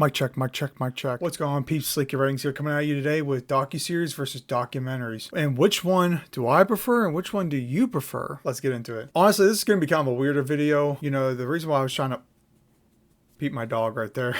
Mic check, mic check, mic check. What's going on, peeps? Sleeky Ratings here, coming at you today with Docuseries versus documentaries. And which one do I prefer and which one do you prefer? Let's get into it. Honestly, this is going to be kind of a weirder video. You know, the reason why I was trying to peep my dog right there.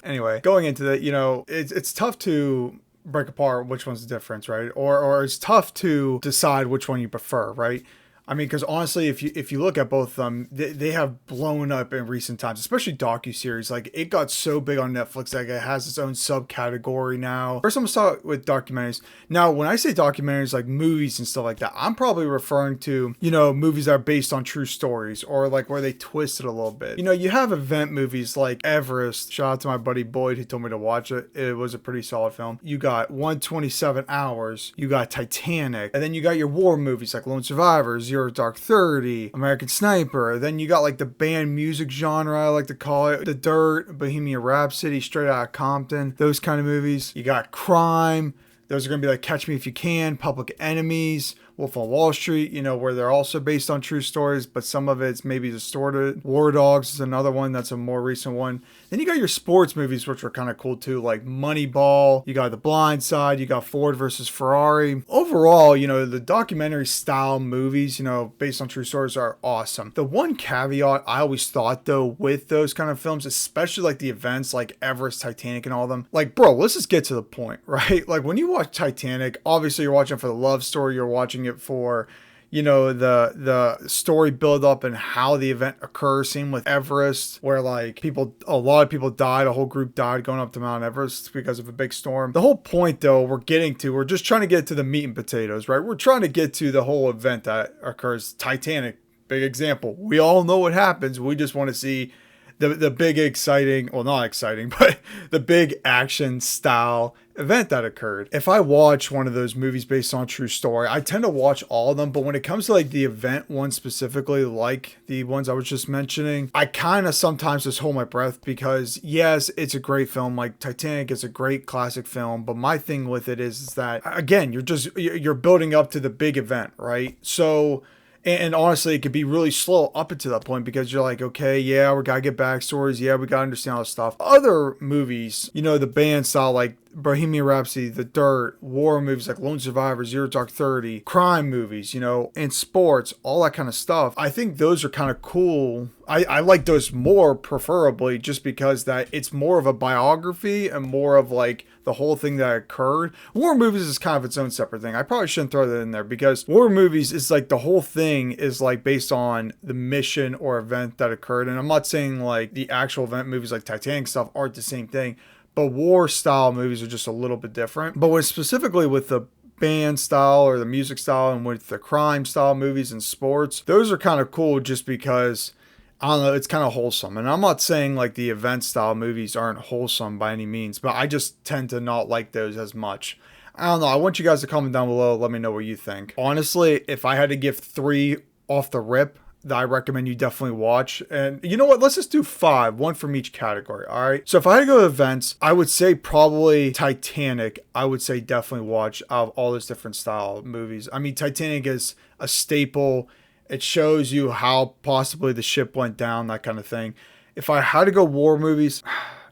Anyway, going into that, you know, it's tough to break apart which one's the difference, right? Or it's tough to decide which one you prefer, right? I mean, because honestly, if you look at both of them, they have blown up in recent times, especially docuseries. Like, it got so big on Netflix that it has its own subcategory now. First, I'm gonna start with documentaries. Now, when I say documentaries, like movies and stuff like that, I'm probably referring to, you know, movies that are based on true stories or like where they twist it a little bit. You know, you have event movies like Everest. Shout out to my buddy Boyd who told me to watch it. It was a pretty solid film. You got 127 Hours. You got Titanic. And then you got your war movies like Lone Survivors, Dark 30, American Sniper. Then you got like the band music genre, I like to call it, The Dirt, Bohemian Rhapsody, Straight Outta Compton, those kind of movies. You got crime. Those are going to be like Catch Me If You Can, Public Enemies, Wolf on Wall Street, you know, where they're also based on true stories, but some of it's maybe distorted. War Dogs is another one that's a more recent one. Then you got your sports movies, which are kind of cool too, like Moneyball. You got The Blind Side. You got Ford versus Ferrari. Overall, you know, the documentary style movies, you know, based on true stories are awesome. The one caveat I always thought though with those kind of films, especially like the events like Everest, Titanic and all of them, like, bro, let's just get to the point, right? Like when you watch Titanic, obviously you're watching for the love story, you're watching it for, you know, the story build up and how the event occurs. Same with Everest, where like a lot of people died, a whole group died going up to Mount Everest because of a big storm. The whole point though, we're just trying to get to the meat and potatoes, right? We're trying to get to the whole event that occurs. Titanic, big example. We all know what happens. We just want to see the big exciting, well, not exciting, but the big action style event that occurred. If I watch one of those movies based on true story, I tend to watch all of them, but when it comes to like the event one specifically, like the ones I was just mentioning, I kind of sometimes just hold my breath because yes, it's a great film. Like Titanic is a great classic film, but my thing with it is that, again, you're building up to the big event, right? So, and honestly, it could be really slow up until that point because you're like, okay, yeah, we gotta get backstories. Yeah, we gotta understand all this stuff. Other movies, you know, the band style, like Bohemian Rhapsody, The Dirt, war movies like Lone Survivor, Dark 30, crime movies, you know, and sports, all that kind of stuff. I think those are kind of cool. I like those more preferably just because that it's more of a biography and more of like the whole thing that occurred. War movies is kind of its own separate thing. I probably shouldn't throw that in there because war movies is like the whole thing is like based on the mission or event that occurred. And I'm not saying like the actual event movies like Titanic stuff aren't the same thing, but war style movies are just a little bit different. But specifically with the band style or the music style and with the crime style movies and sports, those are kind of cool just because, I don't know, it's kind of wholesome. And I'm not saying like the event style movies aren't wholesome by any means, but I just tend to not like those as much. I don't know. I want you guys to comment down below. Let me know what you think. Honestly, if I had to give 3 off the rip that I recommend you definitely watch, and you know what? Let's just do 5, one from each category. All right. So if I had to go to events, I would say probably Titanic. I would say definitely watch out of all those different style movies. I mean, Titanic is a staple. It shows you how possibly the ship went down, that kind of thing. If I had to go war movies,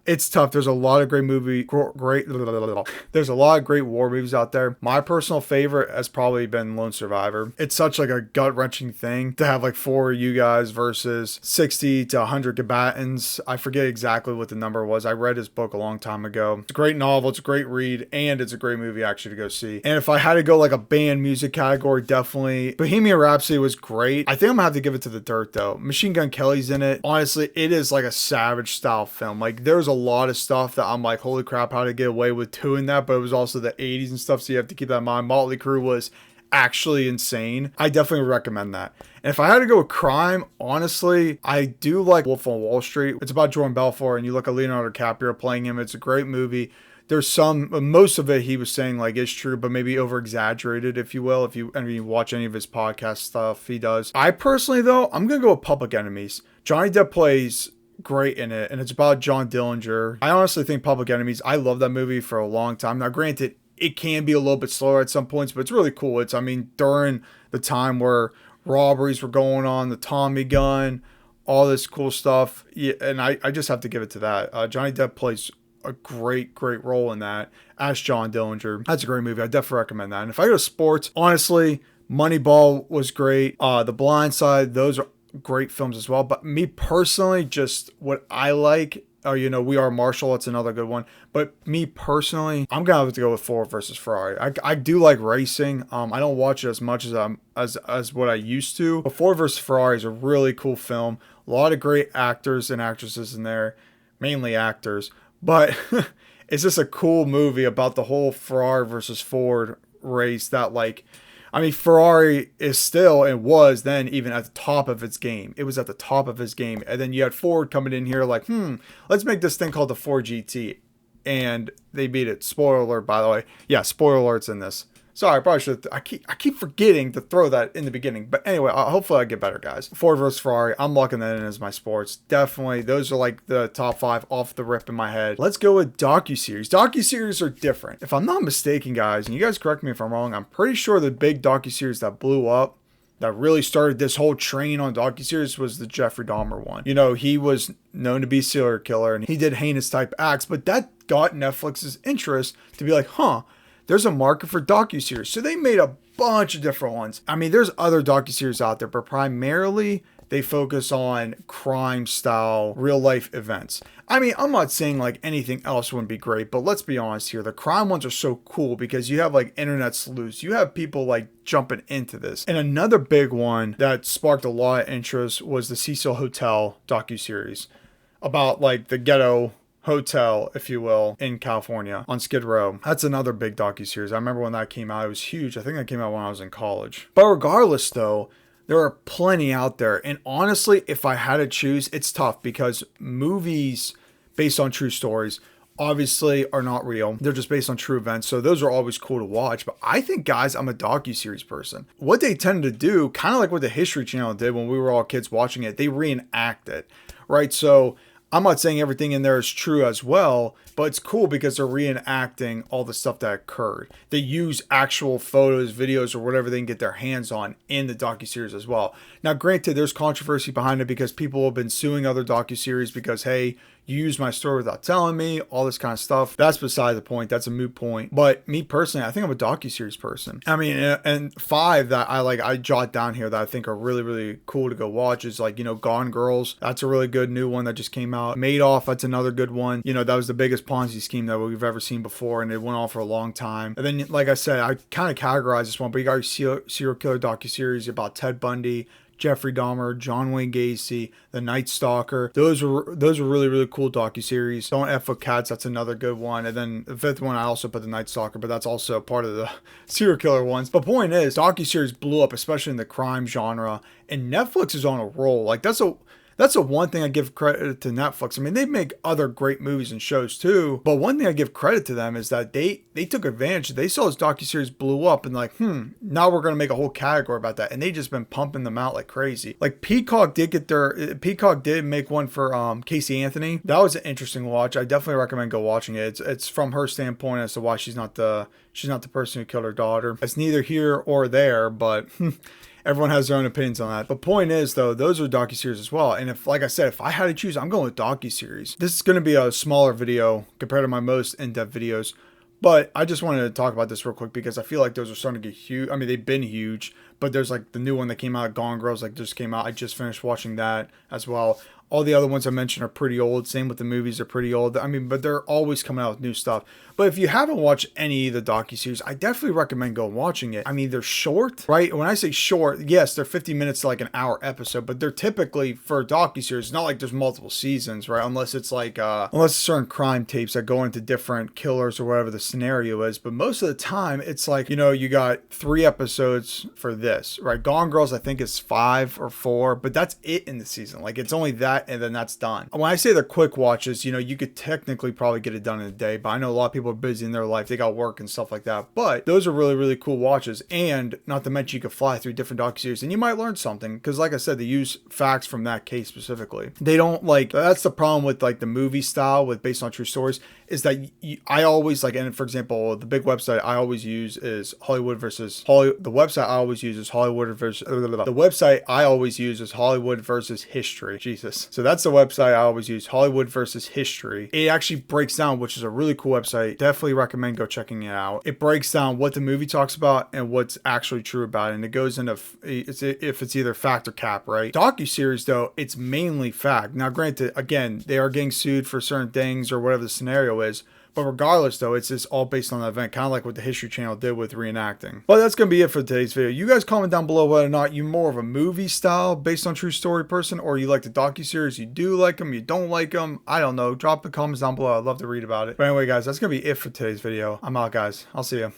it's tough. There's a lot of there's a lot of great war movies out there. My personal favorite has probably been Lone Survivor. It's such like a gut-wrenching thing to have like 4 of you guys versus 60 to 100 combatants. I forget exactly what the number was. I read his book a long time ago. It's a great novel. It's a great read, and it's a great movie actually to go see. And if I had to go like a band music category, definitely Bohemian Rhapsody was great. I think I'm gonna have to give it to The Dirt though. Machine Gun Kelly's in it. Honestly, it is like a savage style film. Like there's a lot of stuff that I'm like, holy crap, how to get away with doing that? But it was also the 80s and stuff, so you have to keep that in mind. Motley Crue was actually insane. I definitely recommend that. And if I had to go with crime, honestly, I do like Wolf on Wall Street. It's about Jordan Belfort, and you look at Leonardo DiCaprio playing him. It's a great movie. There's most of it he was saying like is true, but maybe over exaggerated, if you will. If you watch any of his podcast stuff, he does. I personally though, I'm gonna go with Public Enemies. Johnny Depp plays great in it, and it's about John Dillinger. I honestly think Public Enemies, I love that movie for a long time. Now granted, it can be a little bit slower at some points, but it's really cool. It's, I mean, during the time where robberies were going on, the Tommy gun, all this cool stuff. Yeah, and I just have to give it to that. Johnny Depp plays a great role in that as John Dillinger. That's a great movie. I definitely recommend that. And if I go to sports, honestly, Moneyball was great. The Blind Side, those are great films as well. But me personally, just what I like, We Are Marshall, that's another good one. But me personally, I'm gonna have to go with Ford versus Ferrari. I do like racing. I don't watch it as much as what I used to. But Ford versus Ferrari is a really cool film. A lot of great actors and actresses in there, mainly actors. But it's just a cool movie about the whole Ferrari versus Ford race that Ferrari is still and was then even at the top of its game. It was at the top of its game. And then you had Ford coming in here like, let's make this thing called the Ford GT. And they beat it. Spoiler alert, by the way. Yeah, spoiler alerts in this. Sorry, I probably should. I keep forgetting to throw that in the beginning. But anyway, hopefully I get better, guys. Ford versus Ferrari. I'm locking that in as my sports. Definitely, those are like the top 5 off the rip in my head. Let's go with docuseries. Docuseries are different. If I'm not mistaken, guys, and you guys correct me if I'm wrong, I'm pretty sure the big docuseries that blew up, that really started this whole train on docuseries, was the Jeffrey Dahmer one. He was known to be a serial killer and he did heinous type acts, but that got Netflix's interest to be like, there's a market for docuseries. So they made a bunch of different ones. There's other docuseries out there, but primarily they focus on crime style, real life events. I'm not saying like anything else wouldn't be great, but let's be honest here. The crime ones are so cool because you have like internet sleuths. You have people like jumping into this. And another big one that sparked a lot of interest was the Cecil Hotel docuseries about like the ghetto hotel, if you will, in California on Skid Row. That's another big docuseries. I remember when that came out, it was huge. I think that came out when I was in college. But regardless though, there are plenty out there. And honestly, if I had to choose, it's tough because movies based on true stories obviously are not real. They're just based on true events. So those are always cool to watch. But I think, guys, I'm a docuseries person. What they tend to do, kind of like what the History Channel did when we were all kids watching it, they reenact it, right? So I'm not saying everything in there is true as well, but it's cool because they're reenacting all the stuff that occurred. They use actual photos, videos, or whatever they can get their hands on in the docuseries as well. Now, granted, there's controversy behind it because people have been suing other docuseries because, hey, you used my story without telling me, all this kind of stuff. That's beside the point. That's a moot point. But me personally, I think I'm a docuseries person. And 5 that I jot down here that I think are really, really cool to go watch is like, Gone Girls. That's a really good new one that just came out. Madoff, that's another good one. That was the biggest Ponzi scheme that we've ever seen before, and it went on for a long time. And then, like I said, I kind of categorized this one, but you got your serial killer docuseries about Ted Bundy, Jeffrey Dahmer, John Wayne Gacy, The Night Stalker. Those were really, really cool docuseries. Don't F with Cats, that's another good one. And then the 5th one, I also put The Night Stalker, but that's also part of the serial killer ones. But point is, docuseries blew up, especially in the crime genre, and Netflix is on a roll. Like that's the one thing I give credit to Netflix. They make other great movies and shows too, but one thing I give credit to them is that they took advantage. They saw this docuseries blew up and like, now we're going to make a whole category about that. And they just been pumping them out like crazy. Like Peacock did make one for Casey Anthony. That was an interesting watch. I definitely recommend go watching it. It's from her standpoint as to why she's not the person who killed her daughter. It's neither here or there, but everyone has their own opinions on that. But point is, though, those are docuseries as well. And if, like I said, if I had to choose, I'm going with docuseries. This is going to be a smaller video compared to my most in-depth videos. But I just wanted to talk about this real quick because I feel like those are starting to get huge. They've been huge, but there's like the new one that came out, Gone Girls, just came out. I just finished watching that as well. All the other ones I mentioned are pretty old. Same with the movies, are pretty old. But they're always coming out with new stuff. But if you haven't watched any of the docuseries, I definitely recommend going watching it. They're short, right? When I say short, yes, they're 50 minutes to like an hour episode, but they're typically, for a docuseries, it's not like there's multiple seasons, right? Unless it's like, unless it's certain crime tapes that go into different killers or whatever the scenario is. But most of the time, it's like, you got 3 episodes for this, right? Gone Girls, I think is 5 or 4, but that's it in the season. Like it's only that and then that's done. When I say they're quick watches, you could technically probably get it done in a day, but I know a lot of people are busy in their life. They got work and stuff like that. But those are really, really cool watches. And not to mention you could fly through different docuseries and you might learn something. Because like I said, they use facts from that case specifically. They don't that's the problem with like the movie style with based on true stories is that I always and for example, the big website I always use is Hollywood versus Hollywood. The website I always use is Hollywood versus history. Jesus. So that's the website I always use, Hollywood versus History. It actually breaks down, which is a really cool website. Definitely recommend go checking it out. It breaks down what the movie talks about and what's actually true about it. And it goes into if it's either fact or cap, right? Docuseries, though, it's mainly fact. Now, granted, again, they are getting sued for certain things or whatever the scenario is. But regardless, though, it's just all based on the event, kind of like what the History Channel did with reenacting. But that's going to be it for today's video. You guys comment down below whether or not you're more of a movie style based on true story person, or you like the docuseries, you do like them, you don't like them. I don't know. Drop the comments down below. I'd love to read about it. But anyway, guys, that's going to be it for today's video. I'm out, guys. I'll see you.